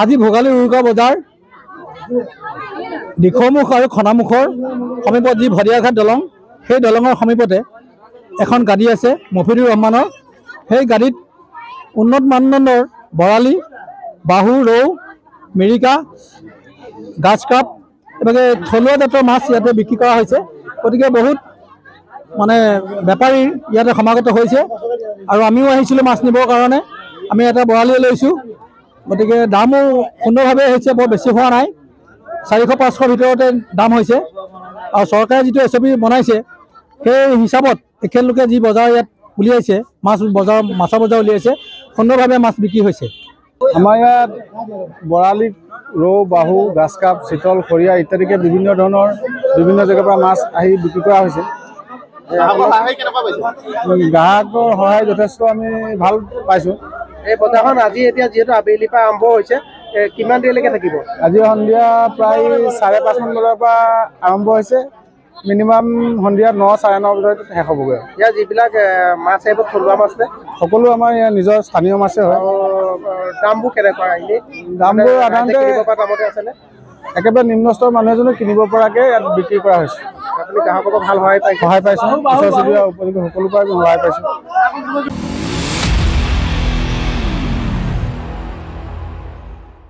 আজি ভোগালী উৰুকা বজাৰ দিখৌমুখ আৰু খনামুখৰ সমীপত যি ভদিয়াঘাট দলং সেই দলঙৰ সমীপতে এখন গাড়ী আছে মফিদুৰ ৰহমানৰ। সেই গাড়ীত উন্নত মানদণ্ডৰ বৰালি, বাহু, ৰৌ, মিৰিকা, গাছ কাপ এনেকৈ থলুৱা জাতৰ মাছ ইয়াতে বিক্ৰী কৰা হৈছে। গতিকে বহুত মানে বেপাৰী ইয়াতে সমাগত হৈছে আৰু আমিও আহিছিলোঁ মাছ নিবৰ কাৰণে। আমি এটা বৰালি লৈছোঁ। গতিকে দামো সুন্দৰভাৱে হৈছে, বৰ বেছি হোৱা নাই, 400-500 ভিতৰতে দাম হৈছে। আৰু চৰকাৰে যিটো SOP বনাইছে সেই হিচাপত তেখেতলোকে যি বজাৰ ইয়াত উলিয়াইছে, মাছৰ বজাৰ উলিয়াইছে, সুন্দৰভাৱে মাছ বিক্ৰী হৈছে। আমাৰ ইয়াত বৰালি, ৰৌ, বাহু, গাছ কাপ, চিতল, খৰিয়া ইত্যাদিকে বিভিন্ন ধৰণৰ বিভিন্ন জেগাৰ পৰা মাছ আহি বিক্ৰী কৰা হৈছে। গ্ৰাহকৰ সহায় যথেষ্ট আমি ভাল পাইছোঁ। এই বজাৰখন আজি এতিয়া যিহেতু আবেলিৰ পৰা আৰম্ভ হৈছে, কিমান দেৰিলৈকে থাকিব? আজি সন্ধিয়া প্ৰায় 5:30 বজাৰ পৰা আৰম্ভ হৈছে। মিনিমাম সন্ধিয়া 9-9:30 বজাত শেষ হ'বগৈ। ইয়াৰ যিবিলাক মাছ আহিব থলুৱা মাছ নে? সকলো আমাৰ ইয়াৰ নিজৰ স্থানীয় মাছে হয়। দামবোৰ কেনেকুৱা? এনেই দামবোৰ সাধাৰণতে দামতে আছেনে? একেবাৰে নিম্ন স্তৰৰ মানুহ এজনে কিনিব পৰাকৈ ইয়াত বিক্ৰী কৰা হৈছে। আপুনি গ্ৰাহকৰ পৰা ভাল সহায় পাইছোঁ। ওচৰ চুবুৰীয়া উপযোগী সকলো পৰা সহায় পাইছোঁ।